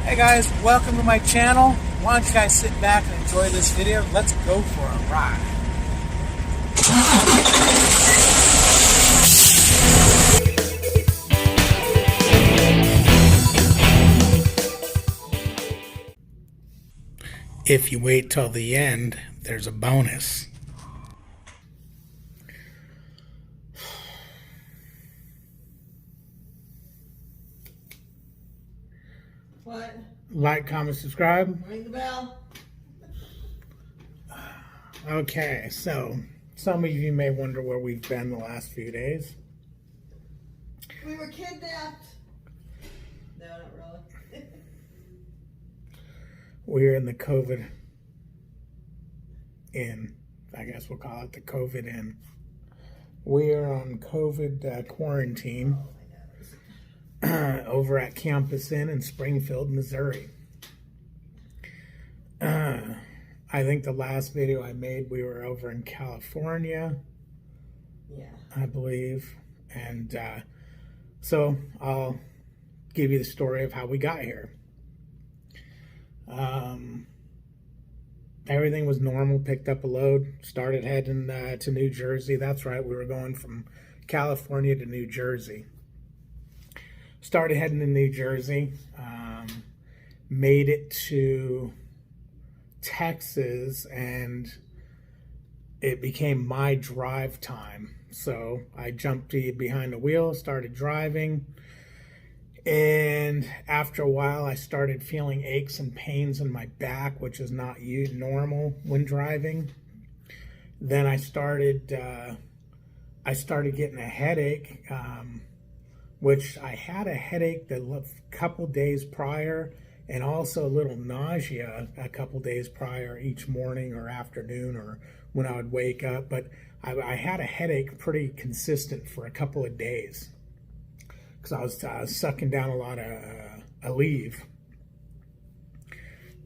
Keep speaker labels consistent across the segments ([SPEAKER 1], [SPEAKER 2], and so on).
[SPEAKER 1] Hey guys, welcome to my channel. Why don't you guys sit back and enjoy this video? Let's go for a ride. If you wait till the end, there's a bonus.
[SPEAKER 2] What?
[SPEAKER 1] Like, comment, subscribe.
[SPEAKER 2] Ring the bell.
[SPEAKER 1] Okay, so some of you may wonder where we've been the last few days.
[SPEAKER 2] We were kidnapped. No, not really.
[SPEAKER 1] We're in the COVID Inn. I guess we'll call it the COVID Inn. We are on COVID quarantine over at Campus Inn in Springfield, Missouri. I think the last video I made, we were over in California.
[SPEAKER 2] Yeah.
[SPEAKER 1] I believe. And so I'll give you the story of how we got here. Everything was normal, picked up a load, started heading to New Jersey. That's right, we were going from California to New Jersey. Started heading to New Jersey, made it to Texas, and it became my drive time. So I jumped behind the wheel, started driving, and after a while I started feeling aches and pains in my back, which is not normal when driving. Then I started getting a headache, which I had a headache a couple days prior, and also a little nausea a couple days prior each morning or afternoon or when I would wake up. But I had a headache pretty consistent for a couple of days because I was sucking down a lot of Aleve.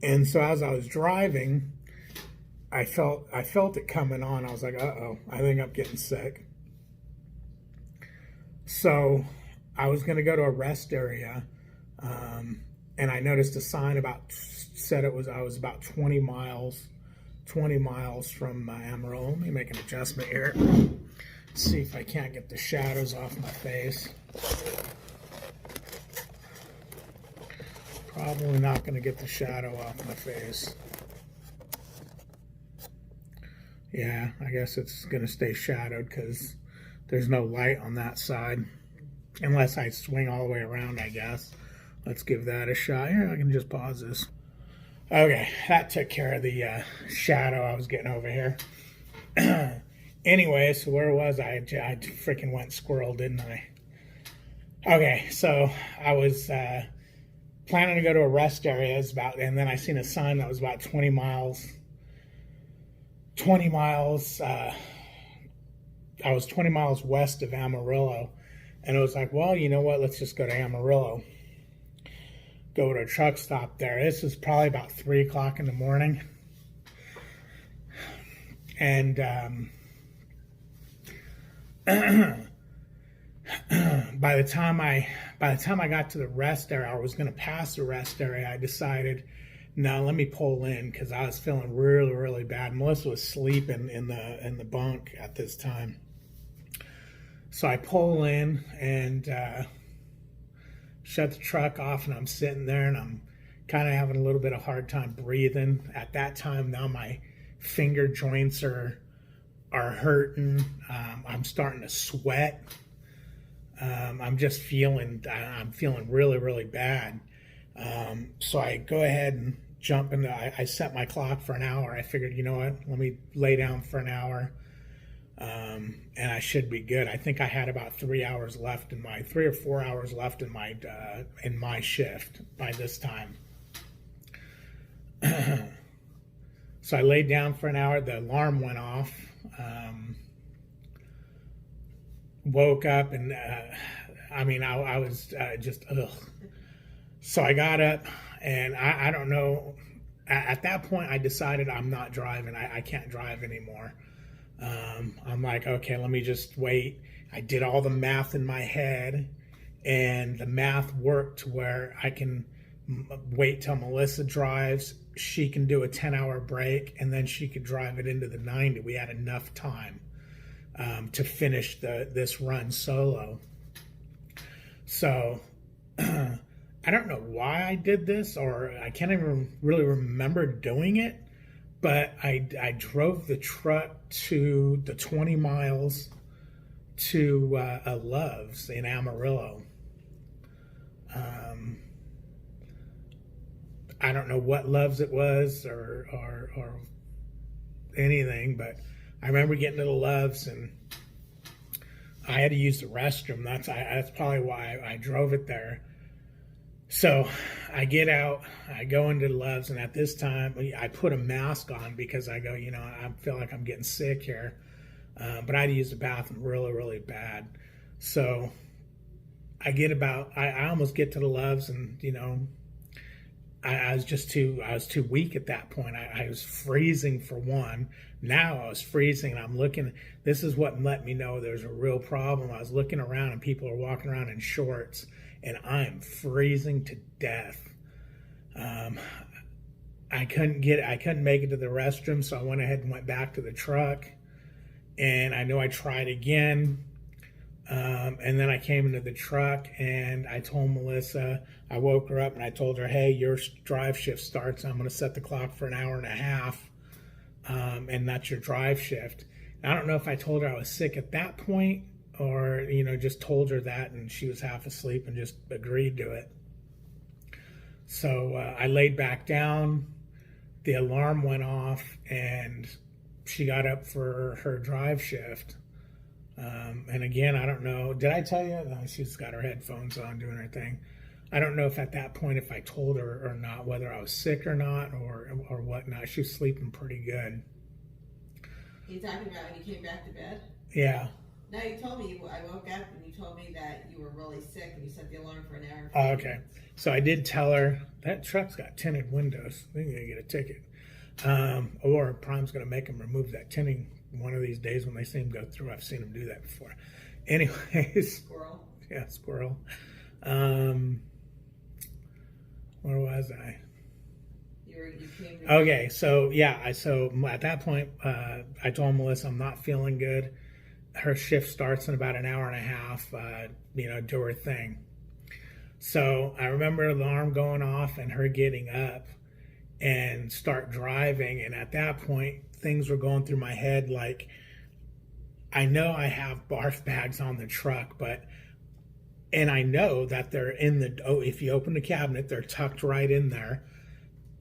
[SPEAKER 1] And so as I was driving, I felt it coming on. I was like, uh-oh, I think I'm getting sick. So I was going to go to a rest area, and I noticed a sign I was about 20 miles from Amarillo. Let me make an adjustment here. See if I can't get the shadows off my face. Probably not going to get the shadow off my face. Yeah, I guess it's going to stay shadowed because there's no light on that side. Unless I swing all the way around, I guess. Let's give that a shot. Here, I can just pause this. Okay, that took care of the shadow I was getting over here. Anyway, so where was I? I freaking went squirrel, didn't I? Okay, so I was planning to go to a rest area, and then I seen a sign that was about 20 miles. I was 20 miles west of Amarillo. And it was like, well, you know what? Let's just go to Amarillo. Go to a truck stop there. This was probably about 3 o'clock in the morning. And by the time I got to the rest area, I was going to pass the rest area, I decided, no, let me pull in because I was feeling really, really bad. Melissa was sleeping in the bunk at this time. So I pull in and shut the truck off, and I'm sitting there, and I'm kind of having a little bit of hard time breathing. At that time, now my finger joints are hurting. I'm starting to sweat. I'm feeling really, really bad. So I go ahead and jump into. I set my clock for an hour. I figured, you know what? Let me lay down for an hour. And I should be good. I think I had about 3 or 4 hours left in my shift by this time. So I laid down for an hour. The alarm went off. Woke up, and I was just ugh. So I got up, and I don't know. At that point, I decided I'm not driving. I can't drive anymore. I'm like, okay, let me just wait. I did all the math in my head, and the math worked to where wait till Melissa drives. She can do a 10-hour break, and then she could drive it into the 90. We had enough time to finish this run solo. So I don't know why I did this, or I can't even really remember doing it, but I drove the truck to the 20 miles to a Love's in Amarillo. I don't know what Love's it was or anything, but I remember getting to the Love's and I had to use the restroom. That's probably why I drove it there. So I get out, I go into the Love's, and at this time I put a mask on because I go, I feel like I'm getting sick here. But I had to use the bathroom really, really bad. So I almost get to the Love's, and I was too weak at that point. I was freezing for one. Now I was freezing, and I'm looking. This is what let me know there's a real problem. I was looking around, and people are walking around in shorts, and I'm freezing to death. I couldn't make it to the restroom, so I went ahead and went back to the truck. And I know I tried again. And then I came into the truck and I told Melissa, I woke her up and I told her, hey, your drive shift starts. I'm going to set the clock for an hour and a half. And that's your drive shift. I don't know if I told her I was sick at that point or, just told her that and she was half asleep and just agreed to it. So I laid back down. The alarm went off and she got up for her drive shift. And again, I don't know. Did I tell you? No, she's got her headphones on doing her thing. I don't know if at that point, if I told her or not, whether I was sick or not or whatnot. She was sleeping pretty good.
[SPEAKER 2] You talking about when you came back to bed?
[SPEAKER 1] Yeah.
[SPEAKER 2] No, you told me, I woke up and you told me that you were really sick and you set the alarm for an hour.
[SPEAKER 1] Oh, okay. So I did tell her, that truck's got tinted windows. They're going to get a ticket. Or Prime's going to make them remove that tinting one of these days when they see him go through. I've seen him do that before. Anyways.
[SPEAKER 2] Squirrel.
[SPEAKER 1] Yeah, squirrel. Where was I?
[SPEAKER 2] You came to
[SPEAKER 1] Okay, so yeah, so at that point, I told Melissa I'm not feeling good. Her shift starts in about an hour and a half, do her thing. So I remember the alarm going off and her getting up and start driving. And at that point, things were going through my head like, I know I have barf bags on the truck, and I know that they're in if you open the cabinet, they're tucked right in there.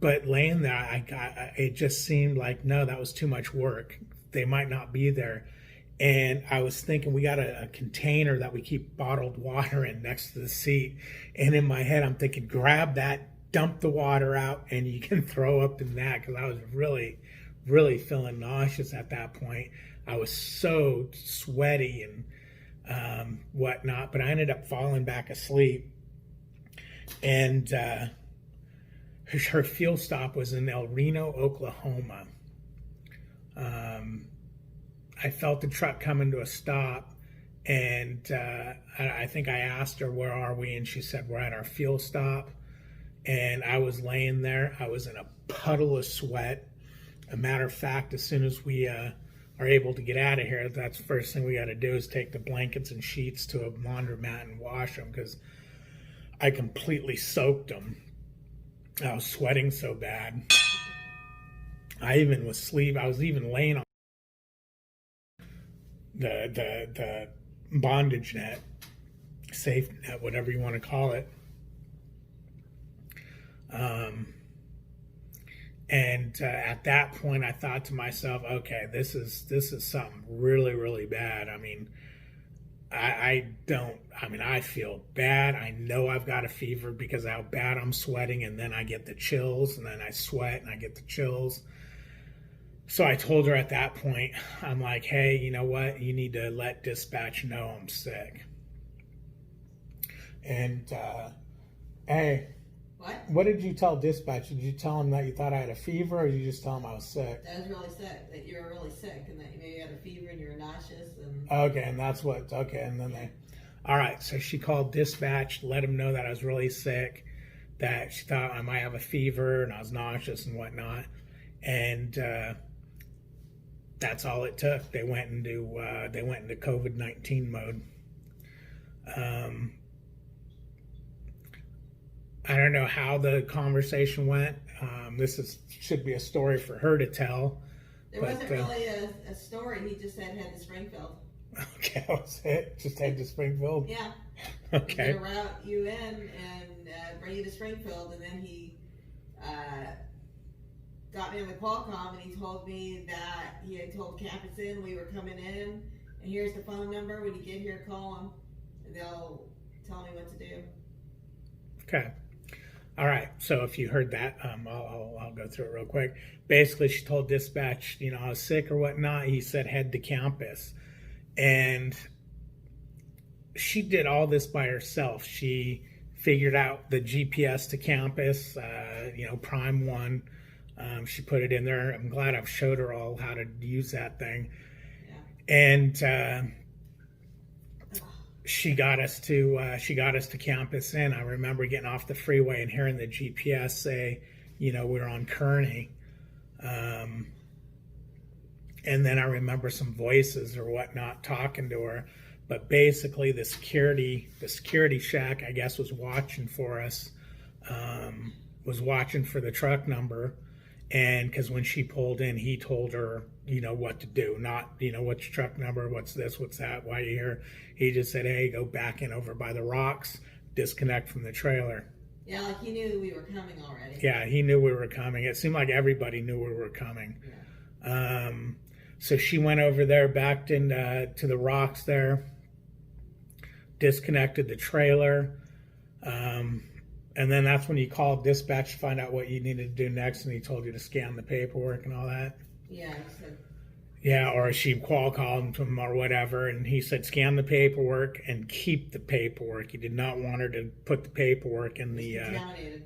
[SPEAKER 1] But laying there, it just seemed like, no, that was too much work. They might not be there. And I was thinking, we got a container that we keep bottled water in next to the seat. And in my head, I'm thinking, grab that, dump the water out, and you can throw up in that, because I was really, really feeling nauseous at that point. I was so sweaty and whatnot, but I ended up falling back asleep. And her fuel stop was in El Reno, Oklahoma. I felt the truck coming to a stop, and I think I asked her, where are we? And she said, we're at our fuel stop. And I was laying there. I was in a puddle of sweat. A matter of fact, as soon as we are able to get out of here, that's the first thing we got to do is take the blankets and sheets to a laundromat and wash them, because I completely soaked them. I was sweating so bad. I was even laying on the bondage net, safe net, whatever you want to call it. At that point, I thought to myself, okay, this is something really, really bad. I mean, I feel bad. I know I've got a fever because of how bad I'm sweating, and then I get the chills, and then I sweat and I get the chills. So I told her at that point, I'm like, hey, you know what? You need to let dispatch know I'm sick. And, hey, what did you tell dispatch? Did you tell them that you thought I had a fever, or did you just tell them I was sick?
[SPEAKER 2] That was really sick, that you were really sick, and that you maybe had a fever and you were nauseous. And
[SPEAKER 1] okay, and that's what, okay, and then all right, so she called dispatch, let them know that I was really sick. that she thought I might have a fever and I was nauseous and whatnot. And that's all it took. They went into COVID-19 mode. I don't know how the conversation went. Should be a story for her to tell.
[SPEAKER 2] There wasn't really a story. He just said head to Springfield.
[SPEAKER 1] Okay, that was it. Just head to Springfield.
[SPEAKER 2] Yeah.
[SPEAKER 1] Okay.
[SPEAKER 2] He's gonna route you in and bring you to Springfield, and then he got me on the Qualcomm, and he told me that he had told Campus Inn we were coming in, and here's the phone number. When you get here, call them, and they'll tell me what to do.
[SPEAKER 1] Okay. All right. So if you heard that, I'll go through it real quick. Basically, she told dispatch, I was sick or whatnot. He said head to campus, and she did all this by herself. She figured out the GPS to campus, Prime 1. She put it in there. I'm glad I've showed her all how to use that thing. Yeah. And she got us to Campus Inn. I remember getting off the freeway and hearing the GPS say, we're on Kearney. And then I remember some voices or whatnot talking to her. But basically the security shack, I guess, was watching for us, was watching for the truck number. And because when she pulled in, he told her, what to do. Not, what's your truck number, what's this, what's that, why are you here? He just said, hey, go back in over by the rocks, disconnect from the trailer.
[SPEAKER 2] Yeah, like he knew we were coming already.
[SPEAKER 1] Yeah, he knew we were coming. It seemed like everybody knew we were coming. Yeah. So she went over there, backed into to the rocks there, disconnected the trailer. And then that's when you called dispatch to find out what you needed to do next, and he told you to scan the paperwork and all that.
[SPEAKER 2] Yeah, he said.
[SPEAKER 1] Yeah, or she called him or whatever, and he said scan the paperwork and keep the paperwork. He did not want her to put the paperwork in the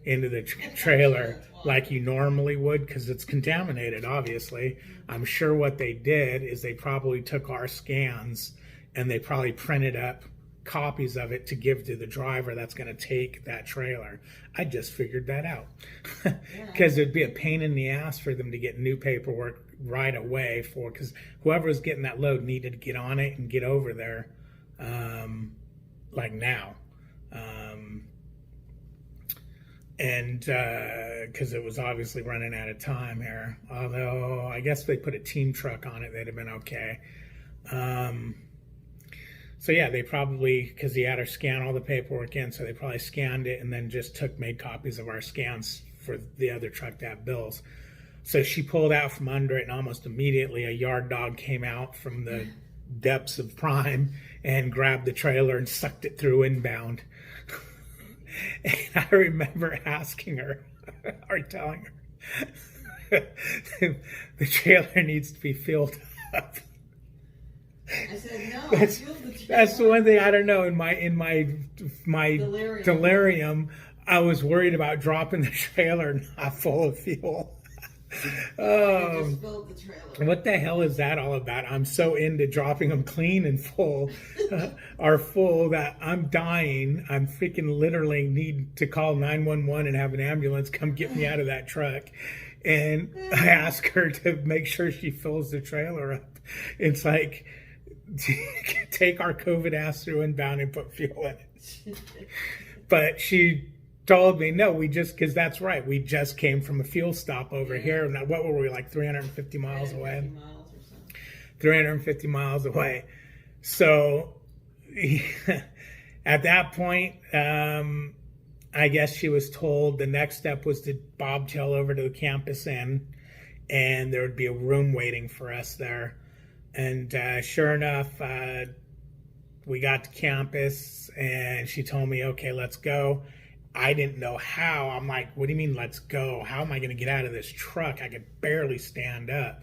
[SPEAKER 1] into the trailer like you normally would, because it's contaminated, obviously. I'm sure what they did is they probably took our scans and they probably printed up copies of it to give to the driver that's going to take that trailer. I just figured that out because it'd be a pain in the ass for them to get new paperwork right away because whoever was getting that load needed to get on it and get over there like now. And because it was obviously running out of time here, although I guess if they put a team truck on it, they'd have been okay. So yeah, they probably, because he had her scan all the paperwork in, so they probably scanned it and then just made copies of our scans for the other truck to have bills. So she pulled out from under it, and almost immediately a yard dog came out from the depths of Prime and grabbed the trailer and sucked it through inbound. And I remember asking her, or telling her, the trailer needs to be filled up.
[SPEAKER 2] I said, no,
[SPEAKER 1] that's the one thing I don't know. In my delirium, I was worried about dropping the trailer not full of fuel.
[SPEAKER 2] I just filled the trailer.
[SPEAKER 1] What the hell is that all about? I'm so into dropping them clean and full, are full that I'm dying. I'm freaking literally need to call 911 and have an ambulance come get me out of that truck. And I ask her to make sure she fills the trailer up. It's like, take our COVID ass through inbound and put fuel in it. But she told me, no, because that's right. We just came from a fuel stop over here. Now, what were we, like 350 miles away? 350 miles away. So at that point, I guess she was told the next step was to bobtail over to the Campus Inn, and there would be a room waiting for us there. And sure enough, we got to campus, and she told me, okay, let's go. I didn't know how. I'm like, what do you mean, let's go? How am I going to get out of this truck? I could barely stand up.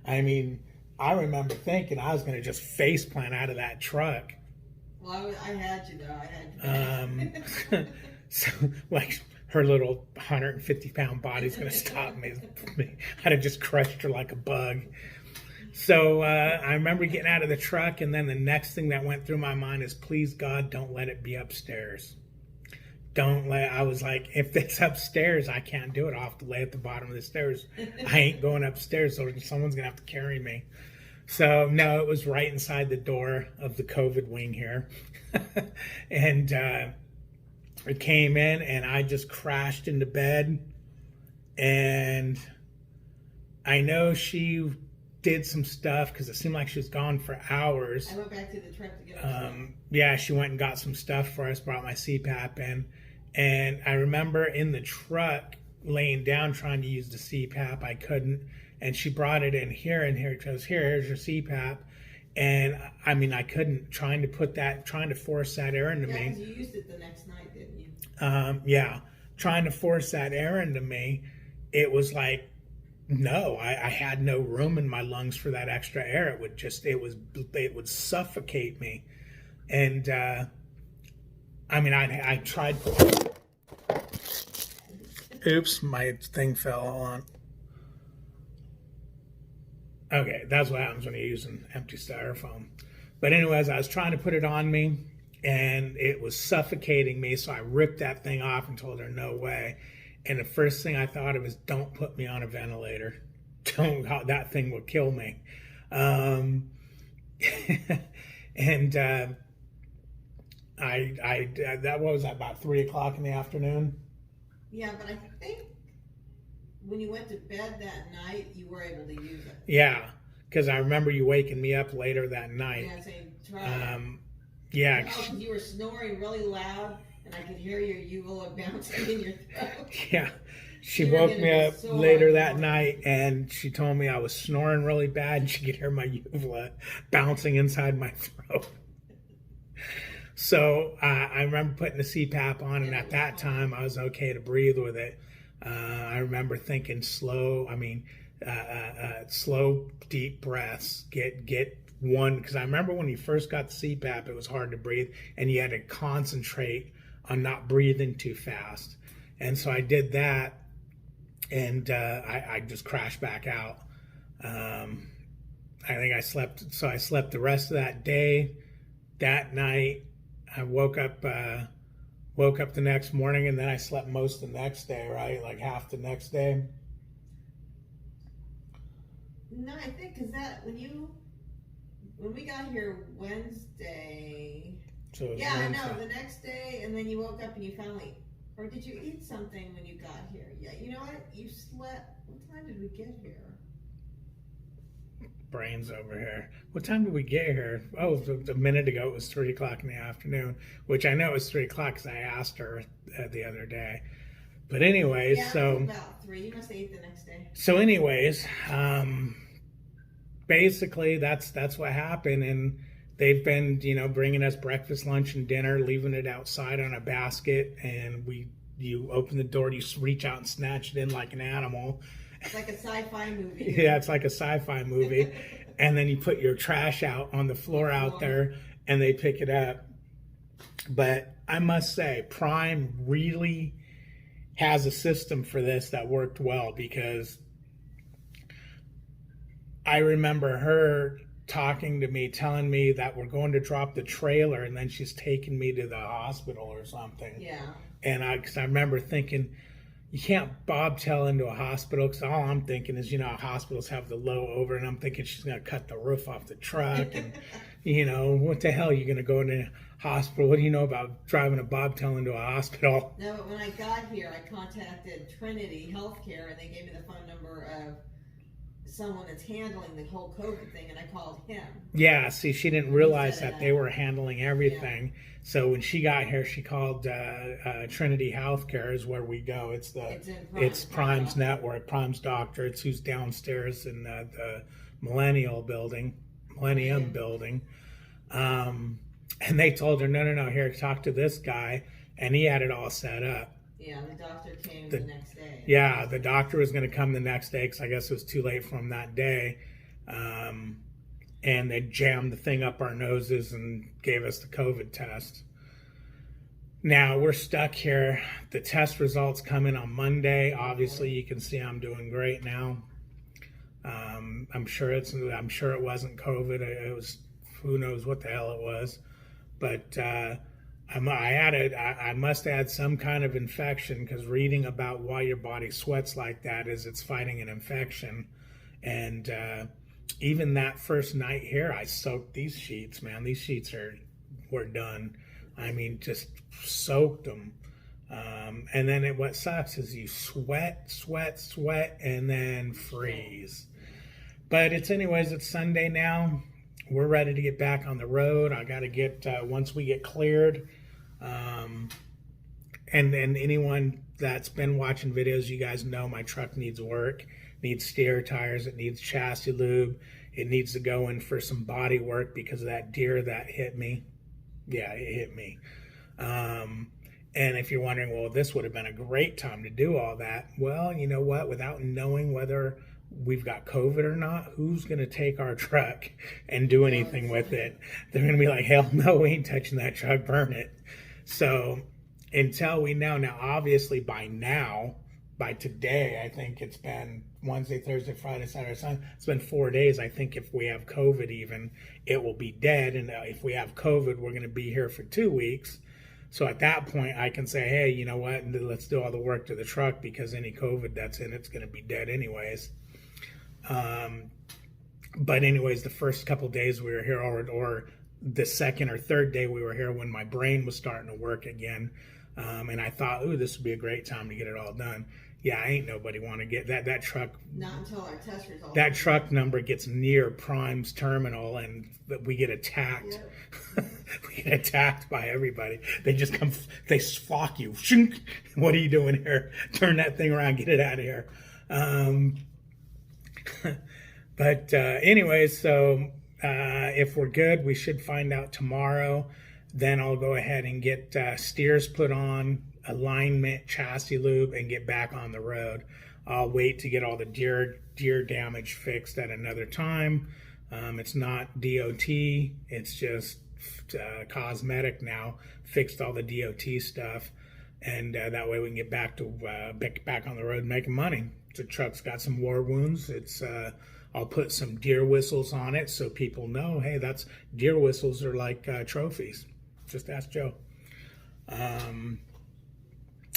[SPEAKER 1] I mean, I remember thinking I was going to just face plant out of that truck.
[SPEAKER 2] Well, I had you, though. I had you.
[SPEAKER 1] So, like, her little 150-pound body's going to stop me. I'd have just crushed her like a bug. So I remember getting out of the truck, and then the next thing that went through my mind is, please, God, don't let it be upstairs. don't lay. I was like, if it's upstairs, I can't do it. I'll have to lay at the bottom of the stairs. I ain't going upstairs, so someone's gonna have to carry me. So no, it was right inside the door of the COVID wing here, and it came in, and I just crashed into bed, and I know she did some stuff because it seemed like she was gone for hours.
[SPEAKER 2] I went back to the truck to get her stuff.
[SPEAKER 1] Yeah, she went and got some stuff for us, brought my CPAP in. And I remember in the truck laying down trying to use the CPAP. I couldn't. And she brought it in here, and here it goes, here's your CPAP. And I mean, I couldn't, trying to force that air into me.
[SPEAKER 2] Yeah, because you used it the next night, didn't you?
[SPEAKER 1] Yeah, trying to force that air into me. It was like, no, I had no room in my lungs for that extra air. It would suffocate me. And I mean, I tried. Oops, my thing fell on. Okay, that's what happens when you're using empty styrofoam. But anyways, I was trying to put it on me, and it was suffocating me. So I ripped that thing off and told her no way. And the first thing I thought of is, don't put me on a ventilator. That thing will kill me. And that was about 3 o'clock in the afternoon.
[SPEAKER 2] Yeah, but I think when you went to bed that night, you were able to use it.
[SPEAKER 1] Yeah, because I remember you waking me up later that night.
[SPEAKER 2] Yeah, saying try.
[SPEAKER 1] Yeah.
[SPEAKER 2] Oh, because you were snoring really loud, and I could hear your uvula bouncing in your throat.
[SPEAKER 1] Yeah. She woke me up later that night, and she told me I was snoring really bad, and she could hear my uvula bouncing inside my throat. So I remember putting the CPAP on, and at that time I was okay to breathe with it. I remember thinking slow, deep breaths. Get one, because I remember when you first got the CPAP, it was hard to breathe, and you had to concentrate on not breathing too fast. And so I did that, and I just crashed back out. I think I slept the rest of that day. That night, I woke up the next morning, and then I slept most the next day, right? Like half the next day.
[SPEAKER 2] No, I think because when we got here Wednesday.
[SPEAKER 1] So
[SPEAKER 2] yeah, I know, the next day, and then you woke up and you finally, or did you eat something when you got here? Yeah, you know what? You slept. What time did we get here?
[SPEAKER 1] Brains over here. What time did we get here? Oh, a minute ago it was 3 o'clock in the afternoon, which I know it was 3 o'clock because I asked her the other day. But anyways,
[SPEAKER 2] yeah,
[SPEAKER 1] so
[SPEAKER 2] about 3. You must have ate the next day.
[SPEAKER 1] So anyways, basically that's what happened, and they've been, bringing us breakfast, lunch, and dinner, leaving it outside on a basket, and you open the door, you reach out and snatch it in like an animal.
[SPEAKER 2] It's like a sci-fi movie.
[SPEAKER 1] Yeah, it's like a sci-fi movie. And then you put your trash out on the floor out there, and they pick it up. But I must say, Prime really has a system for this that worked well, because I remember her talking to me, telling me that we're going to drop the trailer, and then she's taking me to the hospital or something.
[SPEAKER 2] Yeah.
[SPEAKER 1] And because I remember thinking, you can't bobtail into a hospital, because all I'm thinking is, hospitals have the low over, and I'm thinking she's going to cut the roof off the truck, and, what the hell, you're going to go into a hospital? What do you know about driving a bobtail into a hospital?
[SPEAKER 2] No, but when I got here, I contacted Trinity Healthcare, and they gave me the phone number of someone that's handling the whole COVID thing, and I called him.
[SPEAKER 1] Yeah, see, she didn't realize that they were handling everything. Yeah. So when she got here, she called Trinity Healthcare is where we go. It's Prime's network, Prime's doctor. It's who's downstairs in the Millennium building. And they told her, no, here, talk to this guy, and he had it all set up.
[SPEAKER 2] Yeah, the doctor came the next day.
[SPEAKER 1] Yeah, the doctor was going to come the next day, because I guess it was too late for him that day. And they jammed the thing up our noses and gave us the COVID test. Now we're stuck here. The test results come in on Monday. Obviously, you can see I'm doing great now. I'm sure it wasn't COVID. It was, who knows what the hell it was. But I must have had some kind of infection, because reading about why your body sweats like that is it's fighting an infection. And even that first night here, I soaked these sheets, man. These sheets were done. I mean, just soaked them. And then what sucks is you sweat, and then freeze. But it's Sunday now. We're ready to get back on the road. I got to get, once we get cleared, and anyone that's been watching videos, you guys know my truck needs work, needs steer tires, it needs chassis lube, it needs to go in for some body work because of that deer that hit me. Yeah, it hit me. And if you're wondering, well, this would have been a great time to do all that. Well, you know what? Without knowing whether we've got COVID or not, who's going to take our truck and do anything with it? They're going to be like, hell no, we ain't touching that truck, burn it. So until we know, now obviously by today, I think it's been Wednesday, Thursday, Friday, Saturday, Sunday. It's been 4 days. I think if we have COVID even, it will be dead. And if we have COVID, we're going to be here for 2 weeks. So at that point, I can say, hey, you know what? Let's do all the work to the truck, because any COVID that's in it's going to be dead anyways. But anyways, the first couple of days we were here, or the second or third day we were here, when my brain was starting to work again, and I thought, ooh, this would be a great time to get it all done. Yeah, ain't nobody want to get that truck.
[SPEAKER 2] Not until our test results.
[SPEAKER 1] That truck number gets near Prime's terminal, and we get attacked. Yep. We get attacked by everybody. They just come, they flock you. What are you doing here? Turn that thing around, get it out of here. But anyways, so if we're good, we should find out tomorrow. Then I'll go ahead and get steers put on, alignment, chassis lube, and get back on the road. I'll wait to get all the deer damage fixed at another time. It's not DOT, it's just cosmetic now. Fixed all the DOT stuff, and that way we can get back on the road making money. The truck's got some war wounds. I'll put some deer whistles on it so people know, hey, deer whistles are like trophies. Just ask Joe.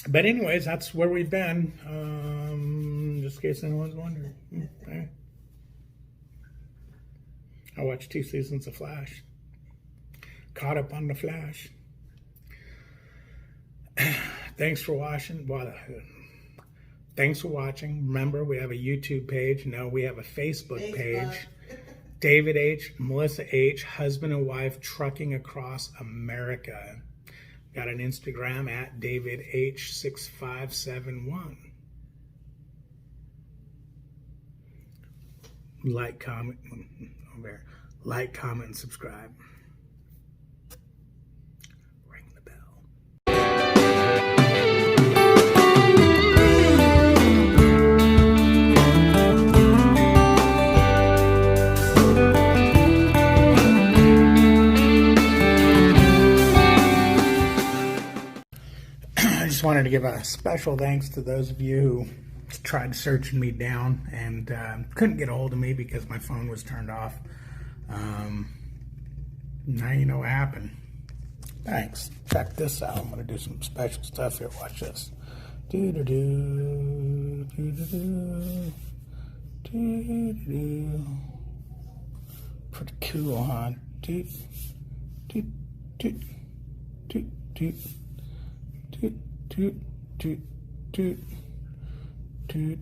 [SPEAKER 1] But anyways, that's where we've been. Just in case anyone's wondering. Okay. I watched 2 seasons of Flash. Caught up on the Flash. Thanks for watching. Thanks for watching. Remember, we have a YouTube page. No, we have a Facebook page. David H., Melissa H., husband and wife trucking across America. Got an Instagram at David H6571. Like, comment, and subscribe. Ring the bell. I just wanted to give a special thanks to those of you who tried searching me down and couldn't get a hold of me because my phone was turned off. Now you know what happened. Thanks. Check this out. I'm going to do some special stuff here. Watch this. Do-do-do. Do-do-do. Do-do-do. Pretty cool, huh? Doot. Doot. Doot. Doot. Doot. Doot. Doot. Doot. Doot. Doot.